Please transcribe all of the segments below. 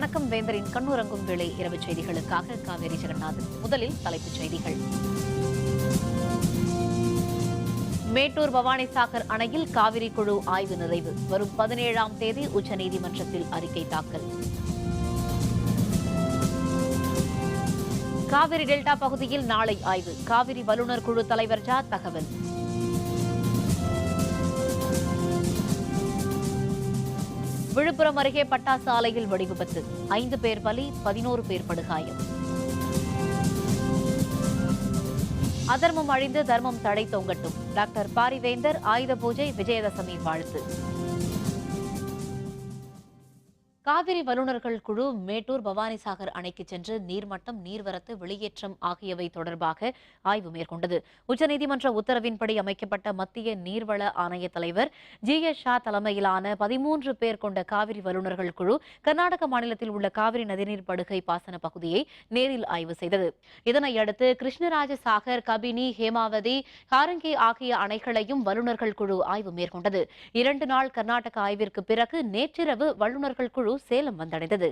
வணக்கம். வேந்தரின் கண்ணுறங்கும் வேளை இரவு செய்திகளுக்காக காவேரி ஜெகநாதன். முதலில் தலைப்புச் செய்திகள். மேட்டூர் பவானிசாகர் அணையில் காவிரி குழு ஆய்வு நிறைவு. வரும் 17ஆம் தேதி உச்சநீதிமன்றத்தில் அறிக்கை தாக்கல். காவிரி டெல்டா பகுதியில் நாளை ஆய்வு. காவிரி வல்லுநர் குழு தலைவர் ஜா தகவல். விழுப்புரம் அருகே பட்டாசு ஆலையில் வெடிவிபத்து. 5 பேர் பலி, 11 பேர் படுகாயம். அதர்மம் அழிந்து தர்மம் தடை தொங்கட்டும். டாக்டர் பாரிவேந்தர் ஆயுத பூஜை விஜயதசமி வாழ்த்து. காவிரி வல்லுநர்கள் குழு மேட்டூர் பவானிசாகர் அணைக்கு சென்று நீர்மட்டம், நீர்வரத்து, வெளியேற்றம் ஆகியவை தொடர்பாக ஆய்வு மேற்கொண்டது. உச்சநீதிமன்ற உத்தரவின்படி அமைக்கப்பட்ட மத்திய நீர்வள ஆணைய தலைவர் ஜி.எஸ். ஷா தலைமையிலான 13 பேர் கொண்ட காவிரி வல்லுநர்கள் குழு கர்நாடக மாநிலத்தில் உள்ள காவிரி நதிநீர் படுகை பாசன பகுதியை நேரில் ஆய்வு செய்தது. இதனையடுத்து கிருஷ்ணராஜசாகர், கபினி, ஹேமாவதி, காரங்கி ஆகிய அணைகளையும் வல்லுநர்கள் குழு ஆய்வு மேற்கொண்டது. 2 நாள் கர்நாடக ஆய்விற்கு பிறகு நேற்றிரவு வல்லுநர்கள் குழு சேலம் வந்தடைந்தது.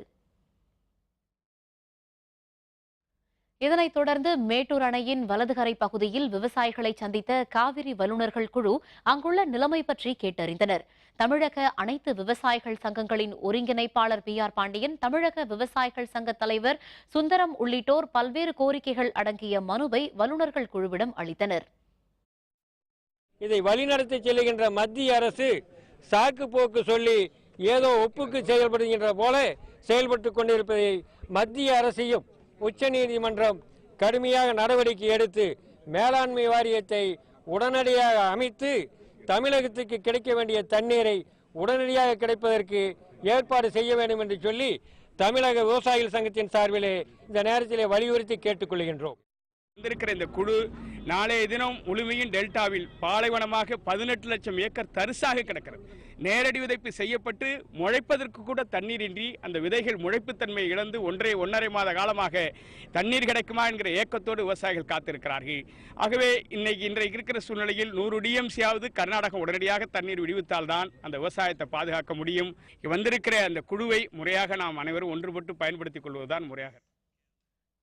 இதனைத் தொடர்ந்து மேட்டூர் அணையின் வலதுகரை பகுதியில் விவசாயிகளை சந்தித்த காவிரி வல்லுநர்கள் குழு அங்குள்ள நிலைமை பற்றி கேட்டறிந்தனர். தமிழக அனைத்து விவசாயிகள் சங்கங்களின் ஒருங்கிணைப்பாளர் பி.ஆர். பாண்டியன், தமிழக விவசாயிகள் சங்க தலைவர் சுந்தரம் உள்ளிட்டோர் பல்வேறு கோரிக்கைகள் அடங்கிய மனுவை வல்லுநர்கள் குழுவிடம் அளித்தனர். இதை வழிநடத்தி செல்லுகின்ற மத்திய அரசு சாக்கு போக்கு சொல்லி ஏதோ ஒப்புக்கு செயல்படுகின்ற போல செயல்பட்டு கொண்டிருப்பதை மத்திய அரசையும் உச்சநீதிமன்றம் கடுமையாக நடவடிக்கை எடுத்து மேலாண்மை வாரியத்தை உடனடியாக அமைத்து தமிழகத்துக்கு கிடைக்க வேண்டிய தண்ணீரை உடனடியாக கிடைப்பதற்கு ஏற்பாடு செய்ய வேண்டும் என்று சொல்லி தமிழக விவசாயிகள் சங்கத்தின் சார்பிலே இந்த நேரத்திலே வலியுறுத்தி கேட்டுக்கொள்கின்றோம். வந்திருக்கிற இந்த குழு நாளைய தினம் முழுமையும் டெல்டாவில் பாலைவனமாக 18 லட்சம் ஏக்கர் தரிசாக கிடக்கிறது. நேரடி விதைப்பு செய்யப்பட்டு முளைப்பதற்கு கூட தண்ணீரின்றி அந்த விதைகள் முளைப்புத்தன்மை இழந்து 1.5 மாத காலமாக தண்ணீர் கிடைக்குமா என்கிற ஏக்கத்தோடு விவசாயிகள் காத்திருக்கிறார்கள். ஆகவே இன்றைக்கு இருக்கிற சூழ்நிலையில் 100 டிஎம்சியாவது கர்நாடகம் உடனடியாக தண்ணீர் விடுவித்தால்தான் அந்த விவசாயத்தை பாதுகாக்க முடியும். வந்திருக்கிற அந்த குழுவை முறையாக நாம் அனைவரும் ஒன்றுபட்டு பயன்படுத்திக் கொள்வதுதான் முறையாக.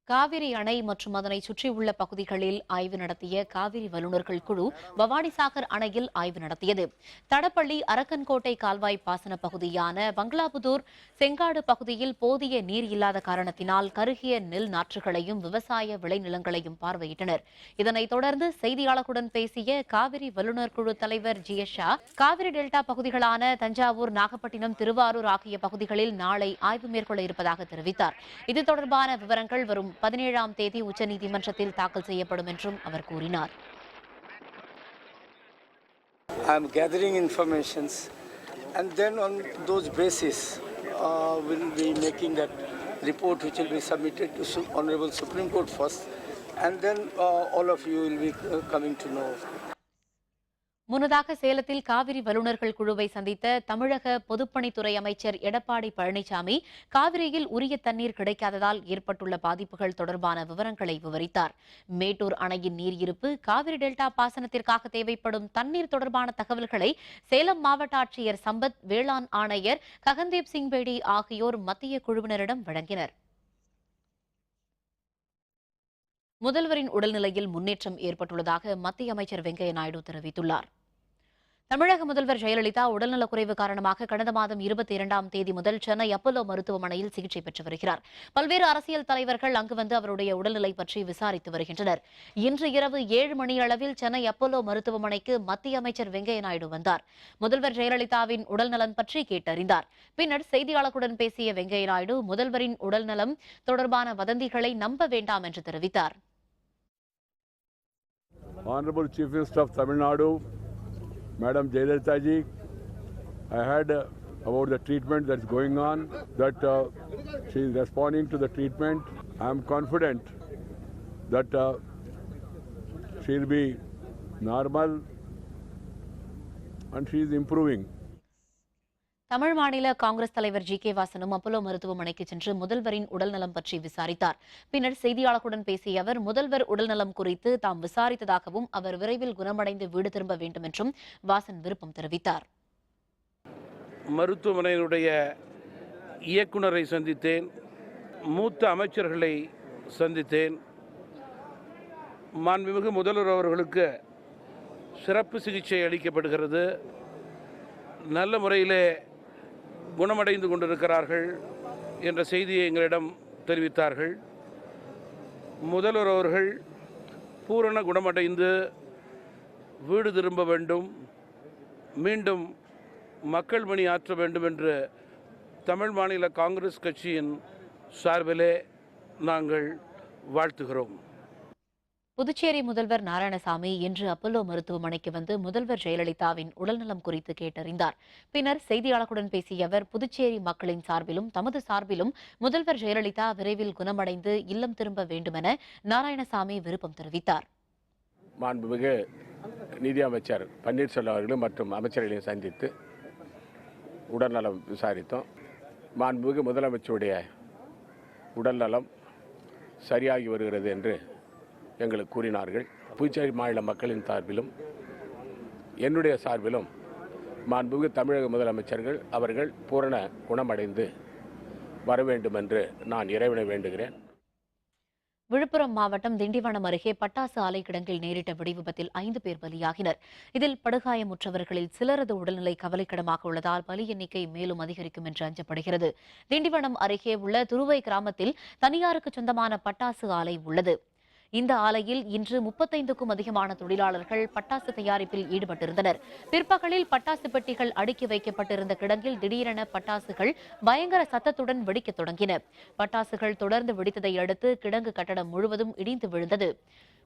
காவிரி அணை மற்றும் அதனை சுற்றியுள்ள பகுதிகளில் ஆய்வு நடத்திய காவிரி வல்லுநர்கள் குழு பவானிசாகர் அணையில் ஆய்வு நடத்தியது. தடப்பள்ளி, அரக்கன்கோட்டை கால்வாய் பாசன பகுதியான பங்களாபுதூர், செங்காடு பகுதியில் போதிய நீர் இல்லாத காரணத்தினால் கருகிய நெல் நாற்றுகளையும் விவசாய விளைநிலங்களையும் பார்வையிட்டனர். இதனைத் தொடர்ந்து செய்தியாளர்களுடன் பேசிய காவிரி வல்லுநர் குழு தலைவர் ஜி.எஸ். ஷா, காவிரி டெல்டா பகுதிகளான தஞ்சாவூர், நாகப்பட்டினம், திருவாரூர் ஆகிய பகுதிகளில் நாளை ஆய்வு மேற்கொள்ள இருப்பதாக தெரிவித்தார். இது தொடர்பான விவரங்கள் வரும் 17ஆம் தேதி உச்சநீதிமன்றத்தில் தாக்கல் செய்யப்படும் என்றும் அவர் கூறினார். I am gathering informations and then on those basis will be making that report which will be submitted to Honorable Supreme Court first and then all of you will be coming to know. முன்னதாக சேலத்தில் காவிரி வல்லுநர்கள் குழுவை சந்தித்த தமிழக பொதுப்பணித்துறை அமைச்சர் எடப்பாடி பழனிசாமி காவிரியில் உரிய தண்ணீர் கிடைக்காததால் ஏற்பட்டுள்ள பாதிப்புகள் தொடர்பான விவரங்களை விவரித்தார். மேட்டூர் அணையின் நீர் இருப்பு, காவிரி டெல்டா பாசனத்திற்காக தேவைப்படும் தண்ணீர் தொடர்பான தகவல்களை சேலம் மாவட்ட ஆட்சியர் சம்பத், வேளாண் ஆணையர் ககன்தீப் சிங் பேடி ஆகியோர் மத்திய குழுவினரிடம் வழங்கினர். முதல்வரின் உடல்நிலையில் முன்னேற்றம் ஏற்பட்டுள்ளதாக மத்திய அமைச்சர் வெங்கையா நாயுடு தெரிவித்துள்ளார். தமிழக முதல்வர் ஜெயலலிதா உடல்நலக்குறைவு காரணமாக கடந்த மாதம் 22ஆம் தேதி முதல் சென்னை அப்போலோ மருத்துவமனையில் சிகிச்சை பெற்று வருகிறார். பல்வேறு அரசியல் தலைவர்கள் அங்கு வந்து அவருடைய உடல்நிலை பற்றி விசாரித்து வருகின்றனர். இன்று இரவு 7 மணியளவில் சென்னை அப்போலோ மருத்துவமனைக்கு மத்திய அமைச்சர் வெங்கையா நாயுடு வந்தார். முதல்வர் ஜெயலலிதாவின் உடல்நலம் பற்றி கேட்டறிந்தார். பின்னர் செய்தியாளர்களுடன் பேசிய வெங்கையா நாயுடு முதல்வரின் உடல்நலம் தொடர்பான வதந்திகளை நம்ப வேண்டாம் என்று தெரிவித்தார். Honorable Chief Minister of Tamil Nadu, Madam Jayalalitha ji, I heard about the treatment that's going on, that she is responding to the treatment. I am confident that she will be normal and she is improving. Tamil மாநில காங்கிரஸ் தலைவர் G K. வாசனும் Apollo மருத்துவமனைக்கு சென்று முதல்வரின் உடல்நலம் பற்றி விசாரித்தார். பின்னர் செய்தியாளர்களுடன் பேசிய அவர் முதல்வர் உடல்நலம் குறித்து தாம் விசாரித்ததாகவும் அவர் விரைவில் குணமடைந்து வீடு திரும்ப வேண்டும் என்றும் வாசன் விருப்பம் தெரிவித்தார். மருத்துவமனையினுடைய இயக்குனரை சந்தித்தேன், மூத்த அமைச்சர்களை சந்தித்தேன். மாண்புமிகு முதல்வர் அவர்களுக்கு சிறப்பு சிகிச்சை அளிக்கப்படுகிறது, நல்ல முறையிலே குணமடைந்து கொண்டிருக்கிறார்கள் என்ற செய்தியை எங்களிடம் தெரிவித்தார்கள். முதல்வர் அவர்கள் பூரண குணமடைந்து வீடு திரும்ப வேண்டும், மீண்டும் மக்கள் பணி ஆற்ற வேண்டும் என்று தமிழ் மாநில காங்கிரஸ் கட்சியின் சார்பிலே நாங்கள் வாழ்த்துகிறோம். புதுச்சேரி முதல்வர் நாராயணசாமி இன்று அப்பல்லோ மருத்துவமனைக்கு வந்து முதல்வர் ஜெயலலிதாவின் உடல்நலம் குறித்து கேட்டறிந்தார். பின்னர் செய்தியாளர்களுடன் பேசிய அவர், புதுச்சேரி மக்களின் சார்பிலும் தமது சார்பிலும் முதல்வர் ஜெயலலிதா விரைவில் குணமடைந்து இல்லம் திரும்ப வேண்டுமென நாராயணசாமி விருப்பம் தெரிவித்தார். மாண்புமிகு நிதியமைச்சர் பன்னீர்செல்வம் அவர்களும் மற்றும் அமைச்சர்களையும் சந்தித்து உடல்நலம் விசாரித்தோம். மாண்புமிகு முதலமைச்சருடைய உடல்நலம் சரியாகி வருகிறது என்று எங்களுக்கு கூறினார்கள். புதுச்சேரி மாநில மக்களின் சார்பிலும் என்னுடைய சார்பிலும் மாண்புமிகு தமிழக முதலமைச்சர்கள் அவர்கள் பூரண குணமடைந்து வர வேண்டும் என்று நான் இறைவனை வேண்டுகிறேன். விழுப்புரம் மாவட்டம் திண்டிவனம் அருகே பட்டாசு ஆலை கிடங்கில் நேரிட்ட வெடிவிபத்தில் 5 பேர் பலியாகினர். இதில் படுகாயமுற்றவர்களில் சிலரது உடல்நிலை கவலைக்கிடமாக உள்ளதால் பலி எண்ணிக்கை மேலும் அதிகரிக்கும் என்று அஞ்சப்படுகிறது. திண்டிவனம் அருகே உள்ள துருவை கிராமத்தில் தனியாருக்கு சொந்தமான பட்டாசு ஆலை உள்ளது. இந்த ஆலையில் இன்று 35க்கும் அதிகமான தொழிலாளர்கள் பட்டாசு தயாரிப்பில் ஈடுபட்டிருந்தனர். பிற்பகலில் பட்டாசு பெட்டிகள் அடுக்கி வைக்கப்பட்டிருந்த கிடங்கில் திடீரென பட்டாசுகள் பயங்கர சத்தத்துடன் வெடிக்கத் தொடங்கின. பட்டாசுகள் தொடர்ந்து வெடித்ததை அடுத்து கிடங்கு கட்டடம் முழுவதும் இடிந்து விழுந்தது.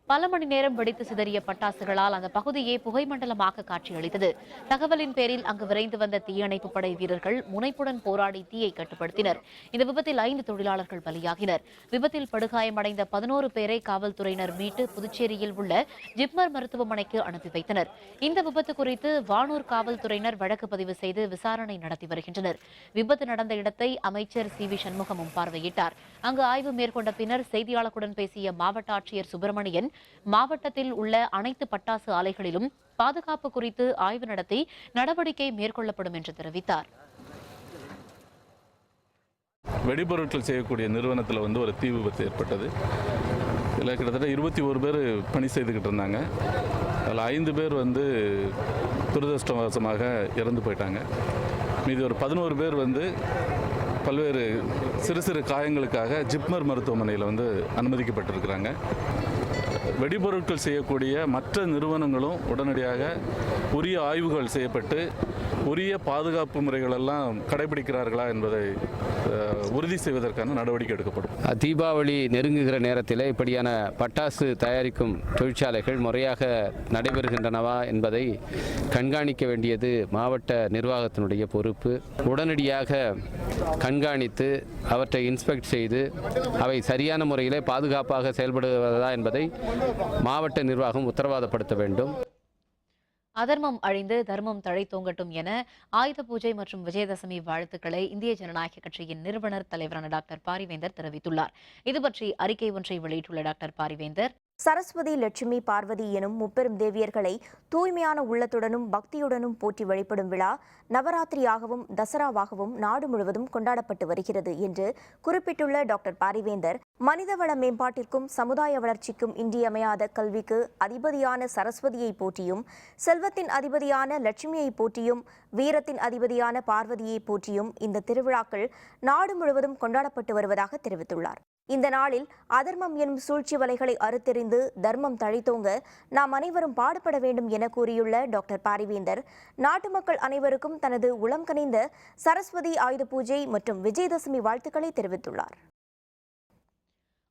பல மணி நேரம் வெடித்து சிதறிய பட்டாசுகளால் அந்த பகுதியே புகைமண்டலமாக காட்சியளித்தது. தகவலின் பேரில் அங்கு விரைந்து வந்த தீயணைப்பு படை வீரர்கள் முனைப்புடன் போராடி தீயை கட்டுப்படுத்தினர். இந்த விபத்தில் 5 தொழிலாளர்கள் பலியாகினர். விபத்தில் படுகாயமடைந்த 11 பேரை காவல்துறையினர் மீட்டு புதுச்சேரியில் உள்ள ஜிப்மர் மருத்துவமனைக்கு அனுப்பி வைத்தனர். இந்த விபத்து குறித்து வானூர் காவல்துறையினர் வழக்கு பதிவு செய்து விசாரணை நடத்தி வருகின்றனர். விபத்து நடந்த இடத்தை அமைச்சர் CV சண்முகமும் பார்வையிட்டார். அங்கு ஆய்வு மேற்கொண்ட பின்னர் செய்தியாளர்களுடன் பேசிய மாவட்ட ஆட்சியர் சுப்பிரமணியன், மாவட்டத்தில் உள்ள அனைத்து பட்டாசு ஆலைகளிலும் பாதுகாப்பு குறித்து ஆய்வு நடத்தி நடவடிக்கை மேற்கொள்ளப்படும் என்று தெரிவித்தார். வெடிபொருட்கள் செய்யக்கூடிய நிறுவனத்தில் ஒரு தீ விபத்து ஏற்பட்டது. இதில் கிட்டத்தட்ட 21 பேர் பணி செய்துக்கிட்டு இருந்தாங்க. அதில் 5 பேர் துரதிருஷ்டவசமாக இறந்து போயிட்டாங்க. மீதி ஒரு 11 பேர் பல்வேறு சிறு சிறு காயங்களுக்காக ஜிப்மர் மருத்துவமனையில் அனுமதிக்கப்பட்டிருக்கிறாங்க. வெடிபொருட்கள் செய்யக்கூடிய மற்ற நிறுவனங்களும் உடனடியாக உரிய ஆய்வுகள் செய்யப்பட்டு உரிய பாதுகாப்பு முறைகளெல்லாம் கடைபிடிக்கிறார்களா என்பதை உறுதி செய்வதற்கான நடவடிக்கை எடுக்கப்படும். தீபாவளி நெருங்குகிற நேரத்தில் இப்படியான பட்டாசு தயாரிக்கும் தொழிற்சாலைகள் முறையாக நடைபெறுகின்றனவா என்பதை கண்காணிக்க வேண்டியது மாவட்ட நிர்வாகத்தினுடைய பொறுப்பு. உடனடியாக கண்காணித்து அவற்றை இன்ஸ்பெக்ட் செய்து அவை சரியான முறையிலே பாதுகாப்பாக செயல்படுவதா என்பதை மாவட்ட நிர்வாகம் உத்தரவாதப்படுத்த வேண்டும். அதர்மம் அழிந்து தர்மம் தழைத்தோங்கட்டும் என ஆயுத பூஜை மற்றும் விஜயதசமி வாழ்த்துக்களை இந்திய ஜனநாயக கட்சியின் நிறுவனர் தலைவரான டாக்டர் பாரிவேந்தர் தெரிவித்துள்ளார். இதுபற்றி அறிக்கை ஒன்றை வெளியிட்டுள்ள டாக்டர் பாரிவேந்தர், சரஸ்வதி, லட்சுமி, பார்வதி எனும் முப்பெரும் தேவியர்களை தூய்மையான உள்ளத்துடனும் பக்தியுடனும் போற்றி வழிபடும் விழா நவராத்திரியாகவும் தசராவாகவும் நாடு முழுவதும் கொண்டாடப்பட்டு வருகிறது என்று குறிப்பிட்டுள்ள டாக்டர் பாரிவேந்தர், மனிதவள மேம்பாட்டிற்கும் சமுதாய வளர்ச்சிக்கும் இன்றியமையாத கல்விக்கு அதிபதியான சரஸ்வதியை போற்றியும், செல்வத்தின் அதிபதியான லட்சுமியை போற்றியும், வீரத்தின் அதிபதியான பார்வதியை போற்றியும் இந்த திருவிழாக்கள் நாடு முழுவதும் கொண்டாடப்பட்டு வருவதாக தெரிவித்துள்ளார். இந்த நாளில் அதர்மம் எனும் சூழ்ச்சி வலைகளை அறுத்தெறிந்து தர்மம் தழைத்தோங்க நாம் அனைவரும் பாடுபட வேண்டும் என கூறியுள்ள டாக்டர் பாரிவேந்தர், நாட்டு மக்கள் அனைவருக்கும் தனது உளம் கனிந்த சரஸ்வதி ஆயுத பூஜை மற்றும் விஜயதசமி வாழ்த்துக்களை தெரிவித்துள்ளார்.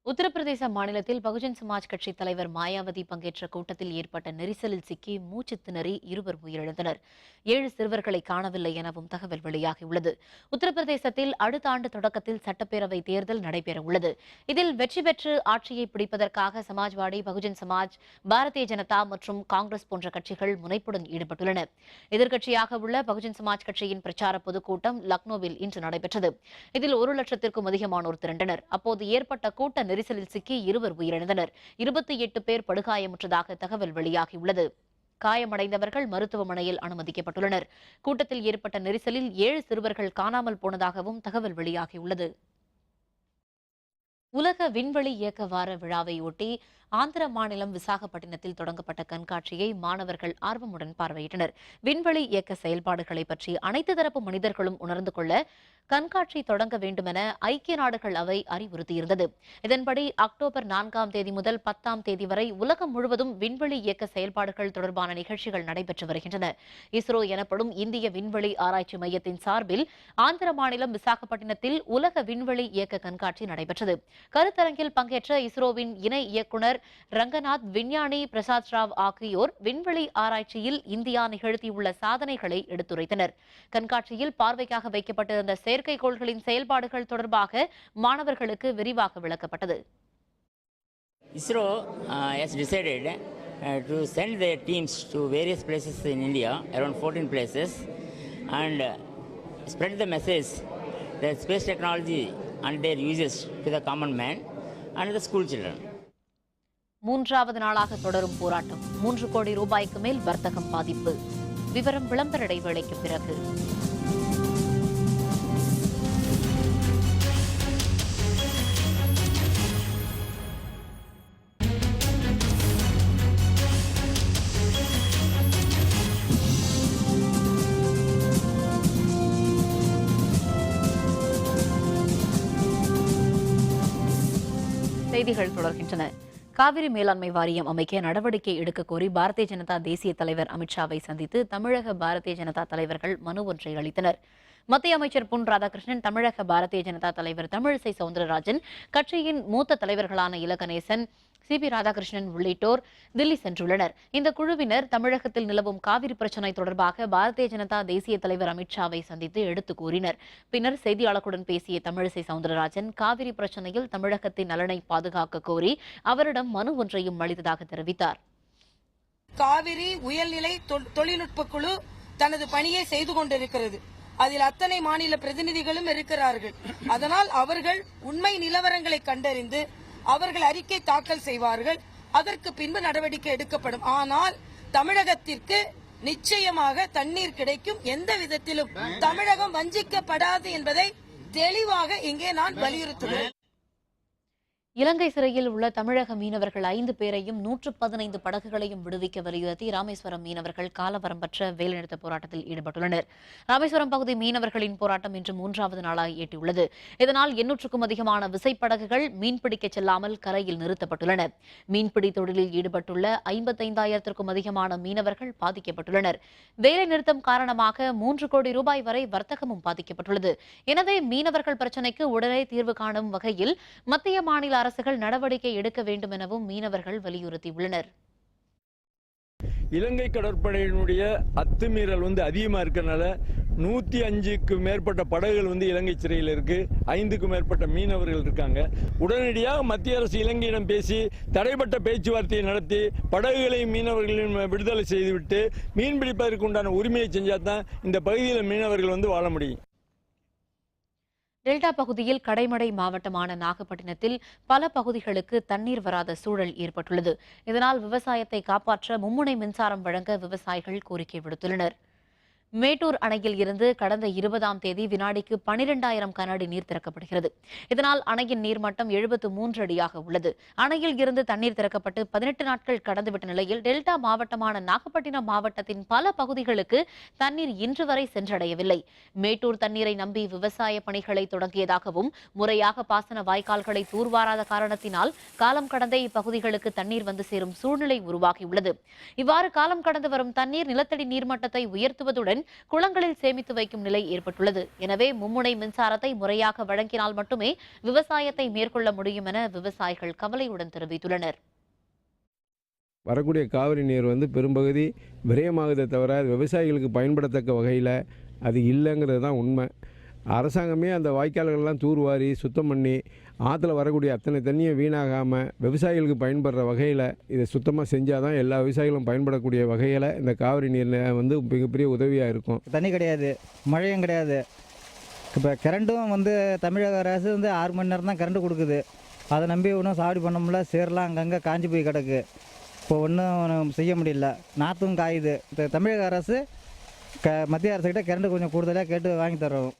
உத்தரப்பிரதேச மாநிலத்தில் பகுஜன் சமாஜ் கட்சி தலைவர் மாயாவதி பங்கேற்ற கூட்டத்தில் ஏற்பட்ட நெரிசலில் சிக்கி மூச்சு திணறி 2 உயிரிழந்தனர். 7 சிறுவர்களை காணவில்லை எனவும் தகவல் வெளியாகியுள்ளது. உத்தரப்பிரதேசத்தில் அடுத்த ஆண்டு தொடக்கத்தில் சட்டப்பேரவை தேர்தல் நடைபெற உள்ளது. இதில் வெற்றி பெற்று ஆட்சியை பிடிப்பதற்காக சமாஜ்வாடி, பகுஜன் சமாஜ், பாரதிய ஜனதா மற்றும் காங்கிரஸ் போன்ற கட்சிகள் முனைப்புடன் ஈடுபட்டுள்ளன. எதிர்க்கட்சியாக உள்ள பகுஜன் சமாஜ் கட்சியின் பிரச்சார பொதுக்கூட்டம் லக்னோவில் இன்று நடைபெற்றது. இதில் 1 லட்சத்திற்கும் அதிகமானோர் திரண்டனர். அப்போது ஏற்பட்ட கூட்ட நெரிசலில் சிக்கி 2 உயிரிழந்தனர். 28 பேர் படுகாயமுற்றதாக தகவல் வெளியாகியுள்ளது. காயமடைந்தவர்கள் மருத்துவமனையில் அனுமதிக்கப்பட்டுள்ளனர். கூட்டத்தில் ஏற்பட்ட நெரிசலில் 7 சிறுவர்கள் காணாமல் போனதாகவும் தகவல் வெளியாகியுள்ளது. உலக விண்வெளி இயக்க வார விழாவையொட்டி ஆந்திர மாநிலம் விசாகப்பட்டினத்தில் தொடங்கப்பட்ட கண்காட்சியை மாணவர்கள் ஆர்வமுடன் பார்வையிட்டனர். விண்வெளி இயக்க செயல்பாடுகளை பற்றி அனைத்து தரப்பு மனிதர்களும் உணர்ந்து கொள்ள கண்காட்சி தொடங்க வேண்டுமென ஐக்கிய நாடுகள் அவை அறிவுறுத்தியிருந்தது. இதன்படி அக்டோபர் 4ஆம் தேதி முதல் 10ஆம் தேதி வரை உலகம் முழுவதும் விண்வெளி இயக்க செயல்பாடுகள் தொடர்பான நிகழ்ச்சிகள் நடைபெற்று வருகின்றன. இஸ்ரோ எனப்படும் இந்திய விண்வெளி ஆராய்ச்சி மையத்தின் சார்பில் ஆந்திர மாநிலம் விசாகப்பட்டினத்தில் உலக விண்வெளி இயக்க கண்காட்சி நடைபெற்றது. கருத்தரங்கில் பங்கேற்ற இஸ்ரோவின் இணை இயக்குநர் ரங்கநாத், விஞ்ஞானி பிரசாத் ராவ் ஆகியோர் விண்வெளி ஆராய்ச்சியில் இந்தியா நிகழ்த்தியுள்ள சாதனைகளை எடுத்துரைத்தனர். கண்காட்சியில் பார்வைக்காக வைக்கப்பட்டிருந்த செயற்கைக்கோள்களின் செயல்பாடுகள் தொடர்பாக மாணவர்களுக்கு விரிவாக விளக்கப்பட்டது. ISRO has decided to send their teams to various places in India, around 14 places, and spread the message that space technology and their uses to the common man and the school children. 3வது நாளாக தொடரும் போராட்டம். 3 கோடி ரூபாய்க்கு மேல் வர்த்தகம் பாதிப்பு. விவரம் விளம்பர இடைவேளைக்கு பிறகு. செய்திகள் தொடர்கின்றன. காவிரி மேலாண்மை வாரியம் அமைக்க நடவடிக்கை எடுக்க கோரி பாரதிய ஜனதா தேசிய தலைவர் அமித்ஷாவை சந்தித்து தமிழக பாரதிய ஜனதா தலைவர்கள் மனு ஒன்றை அளித்தனர். மத்திய அமைச்சர் பொன் ராதாகிருஷ்ணன், தமிழக பாரதிய ஜனதா தலைவர் தமிழிசை சவுந்தரராஜன், கட்சியின் மூத்த தலைவர்களான இலகணேசன், சிபி ராதாகிருஷ்ணன் உள்ளிட்டோர் தில்லி சென்றுள்ளனர். இந்த குழுவினர் தமிழகத்தில் நிலவும் காவிரி பிரச்சினை தொடர்பாக பாரதிய ஜனதா தேசிய தலைவர் அமித்ஷாவை சந்தித்து எடுத்துக் கூறினர். பின்னர் செய்தியாளர்களுடன் பேசிய தமிழிசை சவுந்தரராஜன், காவிரி பிரச்சினையில் தமிழகத்தின் நலனை பாதுகாக்க கோரி அவரிடம் மனு ஒன்றையும் அளித்ததாக தெரிவித்தார். காவிரி உயர்நிலை தொழில்நுட்ப குழு தனது பணியை செய்து கொண்டிருக்கிறது. அதில் அத்தனை மாநில பிரதிநிதிகளும் இருக்கிறார்கள். அதனால் அவர்கள் உண்மை நிலவரங்களை கண்டறிந்து அவர்கள் அறிக்கை தாக்கல் செய்வார்கள். அதற்கு பின்பு நடவடிக்கை எடுக்கப்படும். ஆனால் தமிழகத்திற்கு நிச்சயமாக தண்ணீர் கிடைக்கும். எந்த விதத்திலும் தமிழகம் வஞ்சிக்கப்படாது என்பதை தெளிவாக இங்கே நான் வலியுறுத்துகிறேன். இலங்கை சிறையில் உள்ள தமிழக மீனவர்கள் 5 பேரையும் 115 படகுகளையும் விடுவிக்க வலியுறுத்தி ராமேஸ்வரம் மீனவர்கள் காலவரம்பற்ற வேலைநிறுத்த போராட்டத்தில் ஈடுபட்டுள்ளனர். ராமேஸ்வரம் பகுதி மீனவர்களின் போராட்டம் இன்று 3வது நாளாக எட்டியுள்ளது. இதனால் 800க்கும் அதிகமான விசைப்படகுகள் மீன்பிடிக்க செல்லாமல் கரையில் நிறுத்தப்பட்டுள்ளன. மீன்பிடி தொழிலில் ஈடுபட்டுள்ள 55,000க்கும் அதிகமான மீனவர்கள் பாதிக்கப்பட்டுள்ளனர். வேலைநிறுத்தம் காரணமாக 3 கோடி ரூபாய் வரை வர்த்தகமும் பாதிக்கப்பட்டுள்ளது. எனவே மீனவர்கள் பிரச்சினைக்கு உடனே தீர்வு காணும் வகையில் மத்திய மாநில அரசுகள் நடவடிக்கை எடுக்க வேண்டும் எனவும் மீனவர்கள் வலியுறுத்தியுள்ளனர். இலங்கை கடற்படையினுடைய அத்துமீறல் அதிகமாக இருக்கிறதுனால 105க்கும் மேற்பட்ட படகுகள் இலங்கை சிறையில் இருக்கு. 5க்கும் மேற்பட்ட மீனவர்கள் இருக்காங்க. உடனடியாக மத்திய அரசு இலங்கையிடம் பேசி தடைப்பட்ட பேச்சுவார்த்தையை நடத்தி படகுகளை மீனவர்களையும் விடுதலை செய்துவிட்டு மீன்பிடிப்பதற்கு உண்டான உரிமையை செஞ்சால் தான் இந்த பகுதியில் மீனவர்கள் வாழ முடியும். டெல்டா பகுதியில் கடைமடை மாவட்டமான நாகப்பட்டினத்தில் பல பகுதிகளுக்கு தண்ணீர் வராத சூழல் ஏற்பட்டுள்ளது. இதனால் விவசாயத்தை காப்பாற்ற மும்முனை மின்சாரம் வழங்க விவசாயிகள் கோரிக்கை விடுத்துள்ளனர். மேட்டூர் அணையில் இருந்து கடந்த 20ஆம் தேதி வினாடிக்கு 12,000 கன அடி நீர் திறக்கப்படுகிறது. இதனால் அணையின் நீர்மட்டம் 73 அடியாக உள்ளது. அணையில் இருந்து தண்ணீர் திறக்கப்பட்டு 18 நாட்கள் கடந்துவிட்ட நிலையில் டெல்டா மாவட்டமான நாகப்பட்டினம் மாவட்டத்தின் பல பகுதிகளுக்கு தண்ணீர் இன்று வரை சென்றடையவில்லை. மேட்டூர் தண்ணீரை நம்பி விவசாய பணிகளை தொடங்கியதாகவும் முறையாக பாசன வாய்க்கால்களை தூர்வாராத காரணத்தினால் காலம் கடந்த இப்பகுதிகளுக்கு தண்ணீர் வந்து சேரும் சூழ்நிலை உருவாகியுள்ளது. இவ்வாறு காலம் கடந்து வரும் தண்ணீர் நிலத்தடி நீர்மட்டத்தை உயர்த்துவதுடன் குளங்களில் சேமித்து வைக்கும் நிலை ஏற்பட்டுள்ளது. எனவே மும்முனை மின்சாரத்தை முறையாக வழங்கினால் மட்டுமே விவசாயத்தை மேற்கொள்ள முடியும் என விவசாயிகள் கவலையுடன் தெரிவித்துள்ளனர். வரக்கூடிய காவிரி நீர் பெரும்பகுதி விரயமாகுதே தவிர விவசாயிகளுக்கு பயன்படத்தக்க வகையில் அது இல்லைங்கிறது தான் உண்மை. அரசாங்கமே அந்த வாய்க்கால்கள்லாம் தூர்வாரி சுத்தம் பண்ணி ஆற்றுல வரக்கூடிய அத்தனை தண்ணியை வீணாகாமல் விவசாயிகளுக்கு பயன்படுற வகையில் இதை சுத்தமாக செஞ்சால் தான் எல்லா விவசாயிகளும் பயன்படக்கூடிய வகையில் இந்த காவிரி நீர் மிகப்பெரிய உதவியாக இருக்கும். தண்ணி கிடையாது, மழையும் கிடையாது. இப்போ கரண்ட்டும் தமிழக அரசு 6 மணி நேரம் தான் கரண்ட் கொடுக்குது. அதை நம்பி ஒன்றும் சாவடி பண்ண முடியல. சேரெலாம் அங்கங்கே காஞ்சி போய் கிடக்கு. இப்போ ஒன்றும் செய்ய முடியல. நாற்றும் காயுது. தமிழக அரசு மத்திய அரசுக்கிட்ட கரண்ட் கொஞ்சம் கூடுதலாக கேட்டு வாங்கி தரோம்.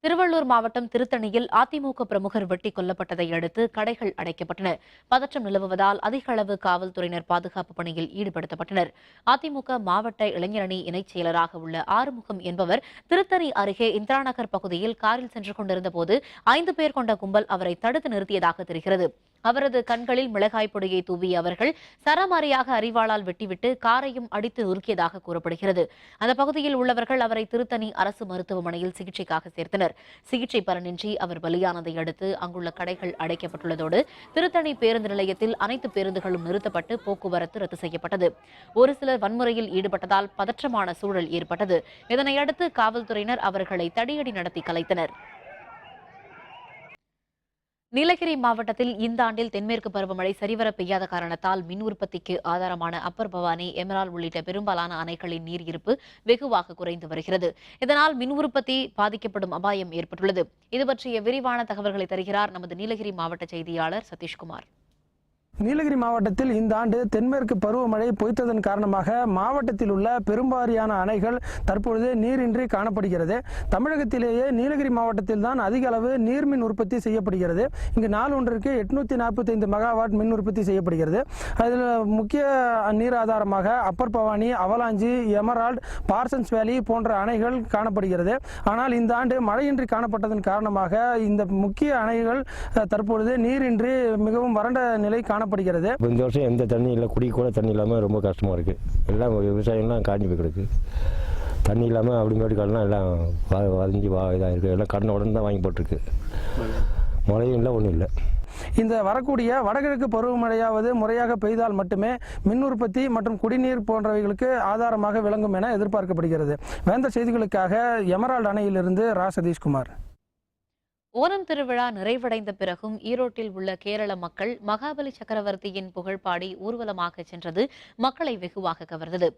திருவள்ளூர் மாவட்டம் திருத்தணியில் அதிமுக பிரமுகர் வெட்டி கொல்லப்பட்டதை அடுத்து கடைகள் அடைக்கப்பட்டன. பதற்றம் நிலவுவதால் அதிக அளவு காவல்துறையினர் பாதுகாப்பு பணியில் ஈடுபடுத்தப்பட்டனர். அதிமுக மாவட்ட இளைஞரணி இணைச் செயலராக உள்ள ஆறுமுகம் என்பவர் திருத்தணி அருகே இந்திரா நகர் பகுதியில் காரில் சென்று கொண்டிருந்த போது 5 பேர் கொண்ட கும்பல் அவரை தடுத்து நிறுத்தியதாக தெரிகிறது. அவரது கண்களில் மிளகாய் பொடியை தூவிய அவர்கள் சரமாரியாக அரிவாளால் வெட்டிவிட்டு காரையும் அடித்து நொறுக்கியதாக கூறப்படுகிறது. அந்த பகுதியில் உள்ளவர்கள் அவரை திருத்தணி அரசு மருத்துவமனையில் சிகிச்சைக்காக சேர்த்தனர். சிகிச்சை பலனின்றி அவர் பலியானதை அடுத்து அங்குள்ள கடைகள் அடைக்கப்பட்டுள்ளதோடு திருத்தணி பேருந்து நிலையத்தில் அனைத்து பேருந்துகளும் நிறுத்தப்பட்டு போக்குவரத்து ரத்து செய்யப்பட்டது. ஒரு சிலர் வன்முறையில் ஈடுபட்டதால் பதற்றமான சூழல் ஏற்பட்டது. இதனையடுத்து காவல்துறையினர் அவர்களை தடியடி நடத்தி கலைத்தனர். நீலகிரி மாவட்டத்தில் இந்த ஆண்டில் தென்மேற்கு பருவமழை சரிவர பெய்யாத காரணத்தால் மின் உற்பத்திக்கு ஆதாரமான அப்பர் பவானி, எமரால்டு உள்ளிட்ட பெரும்பாலான அணைகளின் நீர் இருப்பு வெகுவாக குறைந்து வருகிறது. இதனால் மின் உற்பத்தி பாதிக்கப்படும் அபாயம் ஏற்பட்டுள்ளது. இது பற்றிய விரிவான தகவல்களை தருகிறார் நமது நீலகிரி மாவட்ட செய்தியாளர் சதீஷ்குமார். நீலகிரி மாவட்டத்தில் இந்த ஆண்டு தென்மேற்கு பருவமழை பொய்த்ததன் காரணமாக மாவட்டத்தில் உள்ள பெரும்பாலான அணைகள் தற்பொழுது நீரின்றி காணப்படுகிறது. தமிழகத்திலேயே நீலகிரி மாவட்டத்தில் தான் அதிக அளவு நீர்மின் உற்பத்தி செய்யப்படுகிறது. இங்கு நாள் ஒன்றிற்கு 845 மெகாவாட் மின் உற்பத்தி செய்யப்படுகிறது. அதில் முக்கிய நீர் ஆதாரமாக Upper Bhavani, Avalanche, Emerald, Parsons Valley போன்ற அணைகள் காணப்படுகிறது. ஆனால் இந்த ஆண்டு மழையின்றி காணப்பட்டதன் காரணமாக இந்த முக்கிய அணைகள் தற்பொழுது நீரின்றி மிகவும் வறண்ட நிலை காணப்படுகிறது. இந்த வருஷம் எந்த தண்ணி இல்லை, குடி கூட தண்ணி இல்லாமல் ரொம்ப கஷ்டமாக இருக்குது. எல்லாம் விவசாயம்லாம் காஞ்சி போய் கிடக்கு. தண்ணி இல்லாமல் அப்படி மேட்டுக்காலெலாம் எல்லாம் வரைஞ்சி இதாக இருக்குது. எல்லாம் கடனை உடனே தான் வாங்கி போட்டிருக்கு. மழையும் இல்லை, ஒன்றும் இல்லை. இந்த வரக்கூடிய வடகிழக்கு பருவமழையாவது முறையாக பெய்தால் மட்டுமே மின் உற்பத்தி மற்றும் குடிநீர் போன்றவைகளுக்கு ஆதாரமாக விளங்கும் என எதிர்பார்க்கப்படுகிறது. வேந்தர் செய்திகளுக்காக எமரால்டு அணையிலிருந்து ரா சதீஷ்குமார். ஓணம் திருவிழா நிறைவடைந்த பிறகும் ஈரோட்டில் உள்ள கேரள மக்கள் மகாபலி சக்கரவர்த்தியின் புகழ்பாடி ஊர்வலமாக சென்றது மக்களை வெகுவாக கவர்ந்தது.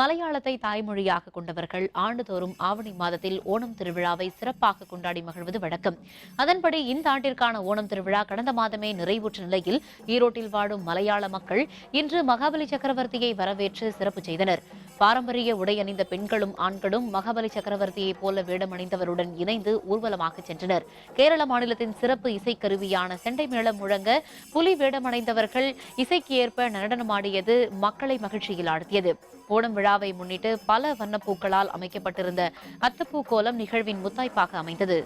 மலையாளத்தை தாய்மொழியாக கொண்டவர்கள் ஆண்டுதோறும் ஆவணி மாதத்தில் ஓணம் திருவிழாவை சிறப்பாக கொண்டாடி மகிழ்வது வழக்கம். அதன்படி இந்த ஆண்டிற்கான ஓணம் திருவிழா கடந்த மாதமே நிறைவுற்ற நிலையில் ஈரோட்டில் வாழும் மலையாள மக்கள் இன்று மகாபலி சக்கரவர்த்தியை வரவேற்று சிறப்பு செய்தனர். பாரம்பரிய உடை அணிந்த பெண்களும் ஆண்களும் மகாபலி சக்கரவர்த்தியைப் போல வேடமணிந்தவருடன் இணைந்து ஊர்வலமாக சென்றனர். கேரள மாநிலத்தின் சிறப்பு இசைக்கருவியான செண்டை மேளம் முழங்க புலி வேடமடைந்தவர்கள் இசைக்கு ஏற்ப நடனமாடியது மக்களை மகிழ்ச்சியில் ஆழ்த்தியது. ஓணம் விழாவை முன்னிட்டு பல வண்ணப்பூக்களால் அமைக்கப்பட்டிருந்த அத்தப்பூ கோலம் நிகழ்வின் முத்தாய்ப்பாக அமைந்தது.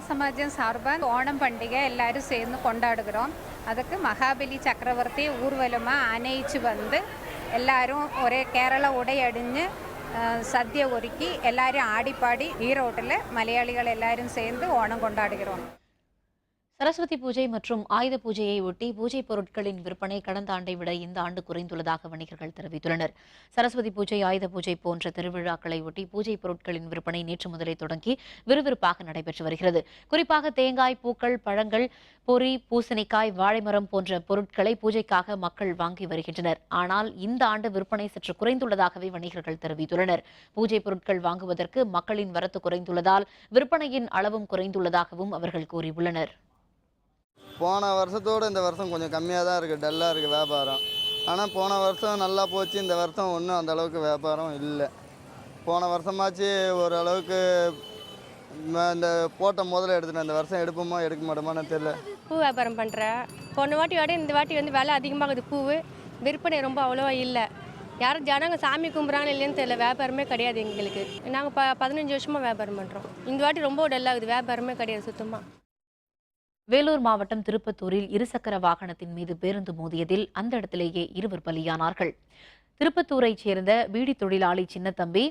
சமாஜம் சார்பாக ஓணம் பண்டிகை எல்லாரும் சேர்ந்து கொண்டாடுகிறோம். அதுக்கு மகாபலி சக்கரவர்த்தி ஊர்வலமாக அணைச்சு வந்து எல்லாரும் ஒரே கேரள உடை அணிஞ்சு சദ്യ ഒരുക്കി எல்லாரும் ஆடிப்பாடி ஈரோட்டில் மலையாளிகள் எல்லாரும் சேர்ந்து ஓணம் கொண்டாடுகிறோம். சரஸ்வதி பூஜை மற்றும் ஆயுத பூஜையை ஒட்டி பூஜை பொருட்களின் விற்பனை கடந்த ஆண்டை விட இந்த ஆண்டு குறைந்துள்ளதாக வணிகர்கள் தெரிவித்துள்ளனர். சரஸ்வதி பூஜை, ஆயுத பூஜை போன்ற திருவிழாக்களை ஒட்டி பூஜை பொருட்களின் விற்பனை நேற்று முதலே தொடங்கி விறுவிறுப்பாக நடைபெற்று வருகிறது. குறிப்பாக தேங்காய், பூக்கள், பழங்கள், பொரி, பூசணிக்காய், வாழைமரம் போன்ற பொருட்களை பூஜைக்காக மக்கள் வாங்கி வருகின்றனர். ஆனால் இந்த ஆண்டு விற்பனை சற்று குறைந்துள்ளதாகவே வணிகர்கள் தெரிவித்துள்ளனர். பூஜை பொருட்கள் வாங்குவதற்கு மக்களின் வரத்து குறைந்துள்ளதால் விற்பனையின் அளவும் குறைந்துள்ளதாகவும் அவர்கள் கூறியுள்ளனர். போன வருஷத்தோடு இந்த வருஷம் கொஞ்சம் கம்மியாக தான் இருக்குது, டல்லாக இருக்குது வியாபாரம். ஆனால் போன வருஷம் நல்லா போச்சு, இந்த வருஷம் ஒன்றும் அந்த அளவுக்கு வியாபாரம் இல்லை. போன வருஷமாச்சு ஓரளவுக்கு இந்த போட்ட முதல்ல எடுத்துட்டேன். இந்த வருஷம் எடுப்போமா எடுக்க மாட்டோமான்னு தெரியல. பூ வியாபாரம் பண்ணுறேன். போன வாட்டி விட இந்த வாட்டி வந்து விலை அதிகமாகுது. பூவு விற்பனை ரொம்ப அவ்வளோவா இல்லை. யாரும் ஜனங்க சாமி கும்பிட்றாங்க இல்லைன்னு தெரியல. வியாபாரமே கிடையாது எங்களுக்கு. நாங்கள் 15 வருஷமாக வியாபாரம் பண்ணுறோம். இந்த வாட்டி ரொம்ப டல்லாகுது, வியாபாரமே கிடையாது சுத்தமாக. வேலூர் மாவட்டம் திருப்பத்தூரில் இருசக்கர வாகனத்தின் மீது பேருந்து மோதியதில் அந்த இடத்திலேயே 2 பலியானார்கள். திருப்பத்தூரைச் சேர்ந்த பீடி தொழிலாளி சின்னத்தம்பி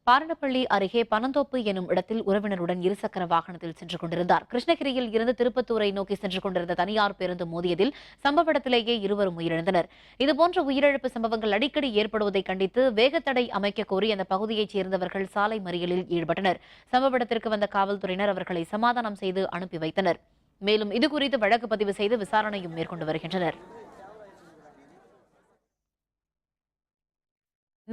பாரணப்பள்ளி அருகே பனந்தோப்பு எனும் இடத்தில் உறவினருடன் இருசக்கர வாகனத்தில் சென்று கொண்டிருந்தார். கிருஷ்ணகிரியில் இருந்து திருப்பத்தூரை நோக்கி சென்று கொண்டிருந்த தனியார் பேருந்து மோதியதில் சம்பவ இடத்திலேயே 2 உயிரிழந்தனர். இதுபோன்ற உயிரிழப்பு சம்பவங்கள் அடிக்கடி ஏற்படுவதை கண்டித்து வேகத்தடை அமைக்க கோரி அந்த பகுதியைச் சேர்ந்தவர்கள் சாலை மறியலில் ஈடுபட்டனர். சம்பவ இடத்திற்கு வந்த காவல்துறையினர் அவர்களை சமாதானம் செய்து அனுப்பி வைத்தனர். மேலும் இதுகுறித்து வழக்கு பதிவு செய்து விசாரணையும் மேற்கொண்டு வருகின்றனர்.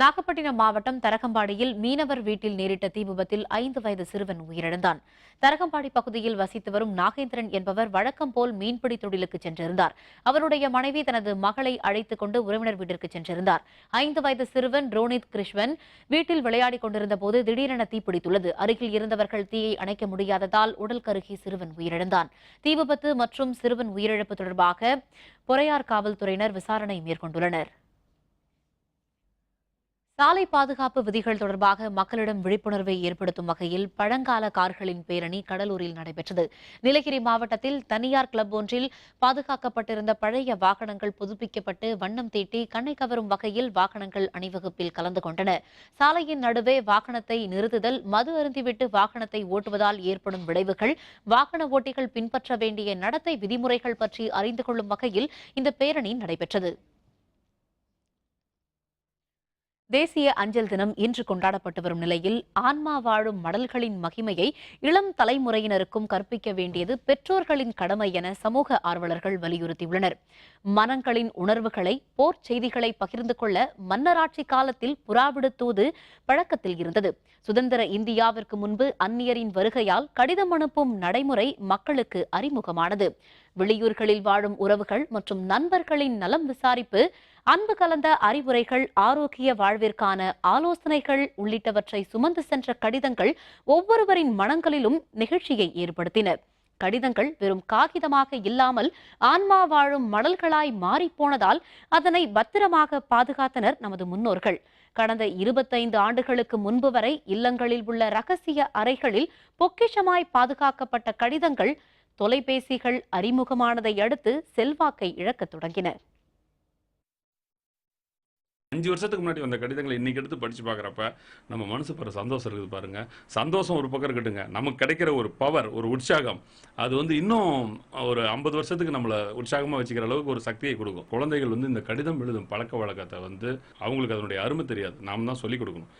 நாகப்பட்டினம் மாவட்டம் தரகம்பாடியில் மீனவர் வீட்டில் நேரிட்ட தீ விபத்தில் 5 வயது சிறுவன் உயிரிழந்தான். தரகம்பாடி பகுதியில் வசித்து வரும் நாகேந்திரன் என்பவர் வழக்கம் போல் மீன்பிடி தொழிலுக்கு சென்றிருந்தார். அவருடைய மனைவி தனது மகளை அழைத்துக் கொண்டு உறவினர் வீட்டிற்கு சென்றிருந்தார். 5 வயது சிறுவன் ரோனித் கிருஷ்வன் வீட்டில் விளையாடிக் கொண்டிருந்த போது திடீரென தீப்பிடித்துள்ளது. அருகில் இருந்தவர்கள் தீயை அணைக்க முடியாததால் உடல் கருகி சிறுவன் உயிரிழந்தான். தீ விபத்து மற்றும் சிறுவன் உயிரிழப்பு தொடர்பாக பொறையார் காவல்துறையினர் விசாரணை மேற்கொண்டுள்ளனர். சாலை பாதுகாப்பு விதிகள் தொடர்பாக மக்களிடம் விழிப்புணர்வை ஏற்படுத்தும் வகையில் பழங்கால கார்களின் பேரணி கடலூரில் நடைபெற்றது. நீலகிரி மாவட்டத்தில் தனியார் கிளப் ஒன்றில் பாதுகாக்கப்பட்டிருந்த பழைய வாகனங்கள் புதுப்பிக்கப்பட்டு வண்ணம் தீட்டி கண்ணை கவரும் வகையில் வாகனங்கள் அணிவகுப்பில் கலந்து கொண்டன. சாலையின் நடுவே வாகனத்தை நிறுத்துதல், மது அருந்திவிட்டு வாகனத்தை ஓட்டுவதால் ஏற்படும் விளைவுகள், வாகன ஓட்டிகள் பின்பற்ற வேண்டிய நடத்தை விதிமுறைகள் பற்றி அறிந்து கொள்ளும் வகையில் இந்த பேரணி நடைபெற்றது. தேசிய அஞ்சல் தினம் இன்று கொண்டாடப்பட்டு வரும் நிலையில் ஆன்மா வாழும் மடல்களின் மகிமையை இளம் தலைமுறையினருக்கும் கற்பிக்க வேண்டியது பெற்றோர்களின் கடமை என சமூக ஆர்வலர்கள் வலியுறுத்தியுள்ளனர். மனங்களின் உணர்வுகளை, போர் செய்திகளை பகிர்ந்து கொள்ள மன்னராட்சி காலத்தில் புறாவிடுத்தூது பழக்கத்தில் இருந்தது. சுதந்திர இந்தியாவிற்கு முன்பு அந்நியரின் வருகையால் கடிதம் அனுப்பும் நடைமுறை மக்களுக்கு அறிமுகமானது. வெளியூர்களில் வாழும் உறவுகள் மற்றும் நண்பர்களின் நலம் விசாரிப்பு, அன்பு கலந்த அறிவுரைகள், ஆரோக்கிய வாழ்விற்கான ஆலோசனைகள் உள்ளிட்டவற்றை சுமந்து சென்ற கடிதங்கள் ஒவ்வொருவரின் மனங்களிலும் நெகிழ்ச்சியை ஏற்படுத்தின. கடிதங்கள் வெறும் காகிதமாக இல்லாமல் ஆன்மா வாழும் மடல்களாய் மாறிப்போனதால் அதனை பத்திரமாக பாதுகாத்தனர் நமது முன்னோர்கள். கடந்த 25 ஆண்டுகளுக்கு முன்பு வரை இல்லங்களில் உள்ள ரகசிய அறைகளில் பொக்கிஷமாய் பாதுகாக்கப்பட்ட கடிதங்கள் தொலைபேசிகள் அறிமுகமானதை அடுத்து செல்வாக்கை இழக்கத் தொடங்கின. 5 வருஷத்துக்கு முன்னாடி வந்த கடிதங்களை இன்னைக்கு எடுத்து படித்து பார்க்குறப்ப நம்ம மனசு பெற சந்தோஷம் இருக்குது பாருங்க. சந்தோஷம் ஒரு பக்கம் இருக்கட்டுங்க, நமக்கு கிடைக்கிற ஒரு பவர், ஒரு உற்சாகம், அது வந்து இன்னும் ஒரு 50 வருஷத்துக்கு நம்மளை உற்சாகமாக வச்சுக்கிற அளவுக்கு ஒரு சக்தியை கொடுக்கும். குழந்தைகள் வந்து இந்த கடிதம் எழுதும் பழக்க வழக்கத்தை வந்து அவங்களுக்கு அதனுடைய அருமை தெரியாது, நாம் தான் சொல்லிக் கொடுக்கணும்.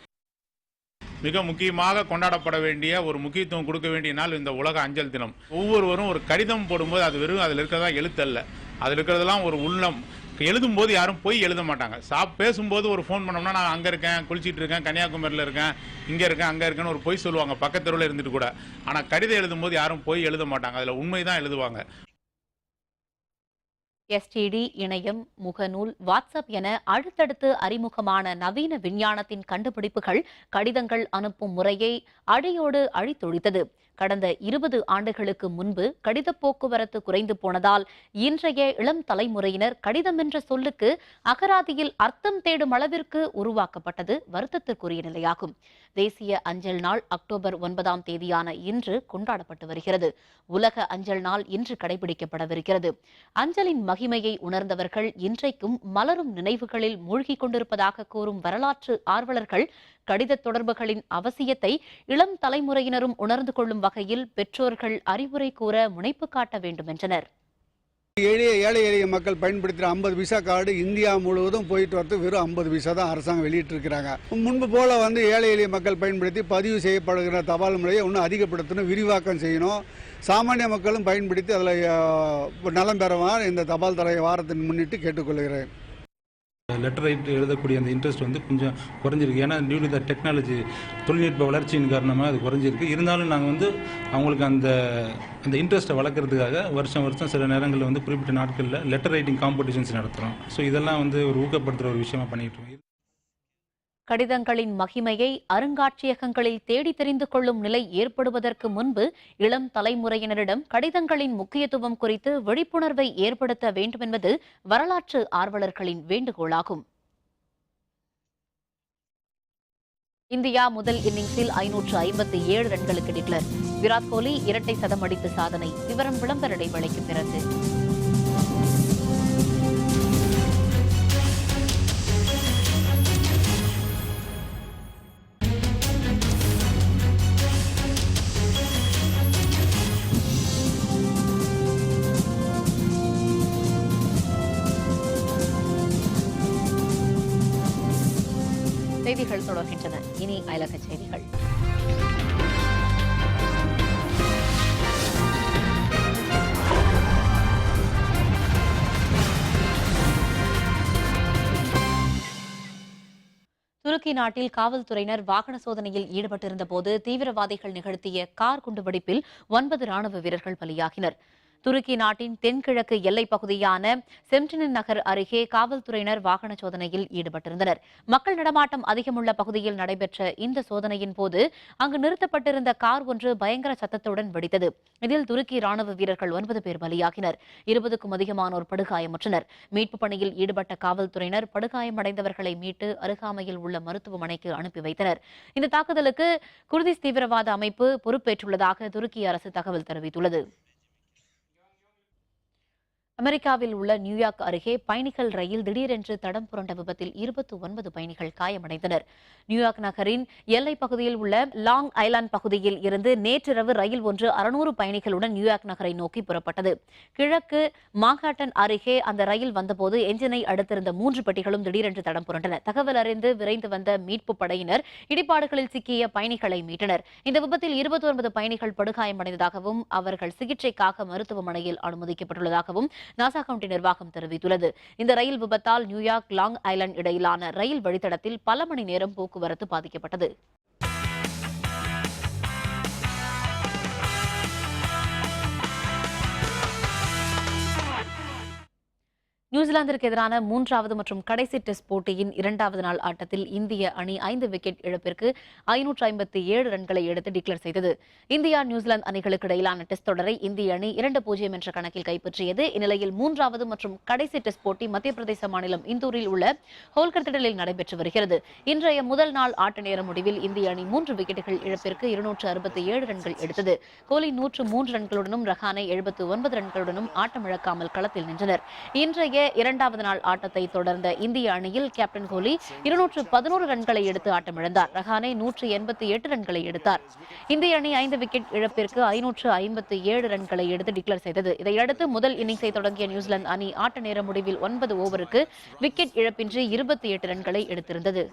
மிக முக்கியமாக கொண்டாடப்பட வேண்டிய ஒரு முக்கியத்துவம் கொடுக்க வேண்டிய நாள் இந்த உலக அஞ்சல் தினம். ஒவ்வொருவரும் ஒரு கடிதம் போடும்போது அது வெறும் அதில் இருக்கிறதா எழுத்தல்ல, அதில் இருக்கிறதெல்லாம் ஒரு உள்ளம். எழுதும்போது யாரும் போய் எழுத மாட்டாங்க. பேசும்போது ஒரு ஃபோன் பண்ணோம்னா நான் அங்கே இருக்கேன், குளிச்சிட்டு இருக்கேன், கன்னியாகுமரியில் இருக்கேன், இங்கே இருக்கேன், அங்கே இருக்கேன்னு ஒரு பொய் சொல்லுவாங்க பக்கத்தெருவில் இருந்துட்டு கூட. ஆனால் கடிதம் எழுதும்போது யாரும் போய் எழுத மாட்டாங்க, அதில் உண்மை தான் எழுதுவாங்க. எஸ்டிடி, இணையம், முகநூல், வாட்ஸ்அப் என அடுத்தடுத்து அறிமுகமான நவீன விஞ்ஞானத்தின் கண்டுபிடிப்புகள் கடிதங்கள் அனுப்பும் முறையை அடியோடு அழித்தொழித்தது. கடந்த 20 ஆண்டுகளுக்கு முன்பு கடித போக்குவரத்து குறைந்து போனதால் இன்றைய இளம் தலைமுறையினர் கடிதம் என்ற சொல்லுக்கு அகராதியில் அர்த்தம் தேடும் அளவிற்கு உருவாக்கப்பட்டது வருத்தத்திற்குரிய நிலையாகும். தேசிய அஞ்சல் நாள் அக்டோபர் 9ஆம் தேதியான இன்று கொண்டாடப்பட்டு வருகிறது. உலக அஞ்சல் நாள் இன்று கடைபிடிக்கப்படவிருக்கிறது. அஞ்சலின் மகிமையை உணர்ந்தவர்கள் இன்றைக்கும் மலரும் நினைவுகளில் மூழ்கிக் கொண்டிருப்பதாக கூறும் வரலாற்று ஆர்வலர்கள் கடித தொடர்புகளின் அவசியத்தை இளம் தலைமுறையினரும் உணர்ந்து கொள்ளும் வகையில் பெற்றோர்கள் அறிவுரை கூற முனைப்பு காட்ட வேண்டும் என்றனர். ஏழை எளிய மக்கள் பயன்படுத்துகிற 50 பைசா கார்டு இந்தியா முழுவதும் போயிட்டு வரது வெறும் 50 பைசா தான் அரசாங்கம் வெளியிட்டிருக்கிறாங்க. முன்பு போல வந்து ஏழை எளிய மக்கள் பயன்படுத்தி பதிவு செய்யப்படுகிற தபால் முறையை இன்னும் அதிகப்படுத்தணும், விரிவாக்கம் செய்யணும். சாமானிய மக்களும் பயன்படுத்தி அதில் நலம் பெறவார் இந்த தபால் தலை வாரத்தின் முன்னிட்டு கேட்டுக்கொள்கிறேன். லெட்டர் ரைட் எழுதக்கூடிய அந்த இன்ட்ரெஸ்ட் வந்து கொஞ்சம் குறைஞ்சிருக்கு. ஏன்னா டியூ டு த டெக்னாலஜி, தொழில்நுட்ப வளர்ச்சியின் காரணமாக அது குறைஞ்சிருக்கு. இருந்தாலும் நாங்கள் வந்து அவங்களுக்கு அந்த இன்ட்ரெஸ்ட்டை வளர்க்குறதுக்காக வருஷம் சில நேரங்களில் வந்து குறிப்பிட்ட நாட்களில் லெட்டர் ரைட்டிங் காம்படிஷன்ஸ் நடத்துகிறோம். ஸோ இதெல்லாம் வந்து ஒரு ஊக்கப்படுத்துகிற ஒரு விஷயமா பண்ணிகிட்டு இருக்கோம். கடிதங்களின் மகிமையை அருங்காட்சியகங்களில் தேடி தெரிந்து கொள்ளும் நிலை ஏற்படுவதற்கு முன்பு இளம் தலைமுறையினரிடம் கடிதங்களின் முக்கியத்துவம் குறித்து விழிப்புணர்வை ஏற்படுத்த வேண்டும் என்பது வரலாற்று ஆர்வலர்களின் வேண்டுகோளாகும். இந்தியா முதல் இன்னிங்ஸில் 557 ரன்களுக்கு டிக்ளர். விராட் கோலி இரட்டை சதம் அடித்து சாதனை. விவரம் விளம்பர இடைவேளைக்கு பிறகு. செய்திகள் தொடர்கின்றன. இனி அயலக செய்திகள். துருக்கி நாட்டில் காவல்துறையினர் வாகன சோதனையில் ஈடுபட்டிருந்த போது தீவிரவாதிகள் நிகழ்த்திய கார் குண்டுவெடிப்பில் 9 ராணுவ வீரர்கள் பலியாகினர். துருக்கி நாட்டின் தென்கிழக்கு எல்லைப் பகுதியான செம்டினின் நகர் அருகே காவல்துறையினர் வாகன சோதனையில் ஈடுபட்டிருந்தனர். மக்கள் நடமாட்டம் அதிகமுள்ள பகுதியில் நடைபெற்ற இந்த சோதனையின் போது அங்கு நிறுத்தப்பட்டிருந்த கார் ஒன்று பயங்கர சத்தத்துடன் வெடித்தது. இதில் துருக்கி ராணுவ வீரர்கள் 9 பேர் பலியாகினர். 20க்கும் அதிகமானோர் படுகாயமுற்றனர். மீட்புப் பணியில் ஈடுபட்ட காவல்துறையினர் படுகாயமடைந்தவர்களை மீட்டு அருகாமையில் உள்ள மருத்துவமனைக்கு அனுப்பி வைத்தனர். இந்த தாக்குதலுக்கு குர்திஸ் தீவிரவாத அமைப்பு பொறுப்பேற்றுள்ளதாக துருக்கி அரசு தகவல் தெரிவித்துள்ளது. அமெரிக்காவில் உள்ள நியூயார்க் அருகே பயணிகள் ரயில் திடீரென்று தடம் புரண்ட விபத்தில் 29 பயணிகள் காயமடைந்தனர். நியூயார்க் நகரின் எல்லைப் பகுதியில் உள்ள லாங் ஐலாந்து பகுதியில் இருந்து நேற்றிரவு ரயில் ஒன்று 600 பயணிகளுடன் நியூயார்க் நகரை நோக்கி புறப்பட்டது. கிழக்கு மான்ஹாட்டன் அருகே அந்த ரயில் வந்தபோது எஞ்சினை அடுத்திருந்த 3 பெட்டிகளும் திடீரென்று தடம் புரண்டன. தகவல் அறிந்து விரைந்து வந்த மீட்புப் படையினர் இடிபாடுகளில் சிக்கிய பயணிகளை மீட்டனர். இந்த விபத்தில் 29 பயணிகள் படுகாயமடைந்ததாகவும் அவர்கள் சிகிச்சைக்காக மருத்துவமனையில் அனுமதிக்கப்பட்டுள்ளதாகவும் நாசா கவுண்டி நிர்வாகம் தெரிவித்துள்ளது. இந்த ரயில் விபத்தால் நியூயார்க் லாங் ஐலாந்து இடையிலான ரயில் வழித்தடத்தில் பல மணி நேரம் போக்குவரத்து பாதிக்கப்பட்டது. நியூசிலாந்திற்கு எதிரான 3வது மற்றும் கடைசி டெஸ்ட் போட்டியின் 2வது நாள் ஆட்டத்தில் இந்திய அணி 5 விக்கெட் இழப்பிற்கு 557 ரன்களை எடுத்து டிக்ளேர் செய்தது. இந்தியா நியூசிலாந்து அணிகளுக்கு இடையிலான டெஸ்ட் தொடரை இந்திய அணி 2-0 என்ற கணக்கில் கைப்பற்றியது. இந்நிலையில் 3வது மற்றும் கடைசி டெஸ்ட் போட்டி மத்திய பிரதேச மாநிலம் இந்தூரில் உள்ள ஹோல்கர் திடலில் நடைபெற்று வருகிறது. இன்றைய முதல் நாள் ஆட்ட நேர முடிவில் இந்திய அணி 3 விக்கெட்டுகள் இழப்பிற்கு 267 ரன்கள் எடுத்தது. கோலி 103 ரன்களுடனும் ரஹானே 79 ரன்களுடனும் ஆட்டமிழக்காமல் களத்தில் நின்றனர். இன்றைய 2வது நாள் ஆட்டத்தை தொடர்ந்த இந்திய அணியில் கேப்டன் கோலி 211 ரன்களை எடுத்து ஆட்டமிழந்தார். ரஹானே 188 ரன்களை எடுத்தார். இந்திய அணி 5 விக்கெட் இழப்பிற்கு 557 ரன்களை எடுத்து டிக்ளேர் செய்தது. இதையடுத்து முதல் இன்னிங்ஸை தொடங்கிய நியூசிலாந்து அணி ஆட்ட நேர முடிவில் 9 ஓவருக்கு விக்கெட் இழப்பின்றி 28 ரன்களை எடுத்திருந்தது.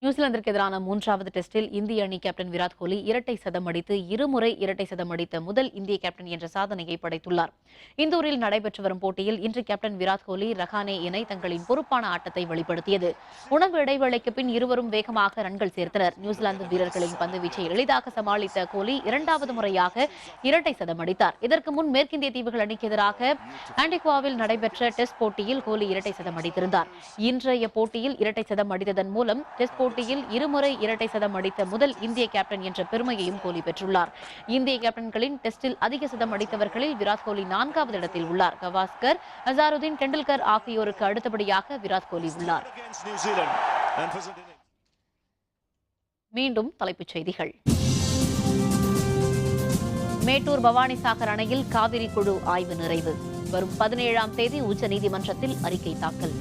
நியூசிலாந்திற்கு எதிரான 3வது டெஸ்டில் இந்திய அணி கேப்டன் விராட் கோலி இரட்டை சதம் அடித்து இருமுறை இரட்டை சதம் அடித்த முதல் இந்திய கேப்டன் என்ற சாதனையை படைத்துள்ளார். இந்தூரில் நடைபெற்று வரும் போட்டியில் இன்று கேப்டன் விராட் கோலி ரஹானே இணை தங்களின் பொறுப்பான ஆட்டத்தை வெளிப்படுத்தியது. உணவு இடைவேளைக்கு பின் இருவரும் வேகமாக ரன்கள் சேர்த்தனர். நியூசிலாந்து வீரர்களின் பந்துவீச்சை எளிதாக சமாளித்த கோலி 2வது முறையாக இரட்டை சதம் அடித்தார். இதற்கு முன் மேற்கிந்திய தீவுகள் அணிக்கு எதிராக ஆன்டிகுவாவில் நடைபெற்ற டெஸ்ட் போட்டியில் கோலி இரட்டை சதம் அடித்திருந்தார். இன்றைய போட்டியில் இரட்டை சதம் அடித்ததன் மூலம் டெஸ்ட் போட்டியில் இருமுறை இரட்டை சதம் அடித்த முதல் இந்திய கேப்டன் என்ற பெருமையையும் கோலி பெற்றுள்ளார். இந்திய கேப்டன்களின் டெஸ்டில் அதிக சதம் அடித்தவர்களில் விராட் கோலி 4வது இடத்தில் உள்ளார். கவாஸ்கர், அசாருதீன், டெண்டுல்கர் ஆகியோருக்கு அடுத்தபடியாக விராட் கோலி உள்ளார். மீண்டும் தலைப்புச் செய்திகள். மேட்டூர் பவானிசாகர் அணையில் காவிரி குழு ஆய்வு நிறைவு. வரும் 17ஆம் தேதி உச்சநீதிமன்றத்தில் அறிக்கை தாக்கல்.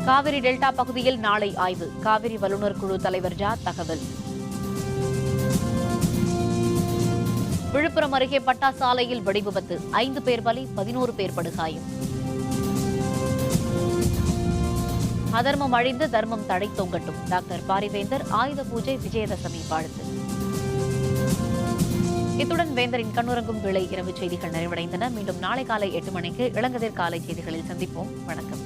காவிரி டெல்டா பகுதியில் நாளை ஆய்வு. காவிரி வல்லுநர் குழு தலைவர் ஜா தகவல். விழுப்புரம் அருகே பட்டா சாலையில் வெடிவிபத்து. 5 பேர் பலி, 11 பேர் படுகாயம். அதர்மம் அழிந்து தர்மம் தடை தொங்கட்டும். டாக்டர் பாரிவேந்தர் ஆயுத பூஜை விஜயதசமி வாழ்த்து. இத்துடன் வேந்தரின் கண்ணுறங்கும் வேளை இரவு செய்திகள் நிறைவடைந்தன. மீண்டும் நாளை காலை 8 மணிக்கு இளங்கதிர் காலை செய்திகளில் சந்திப்போம். வணக்கம்.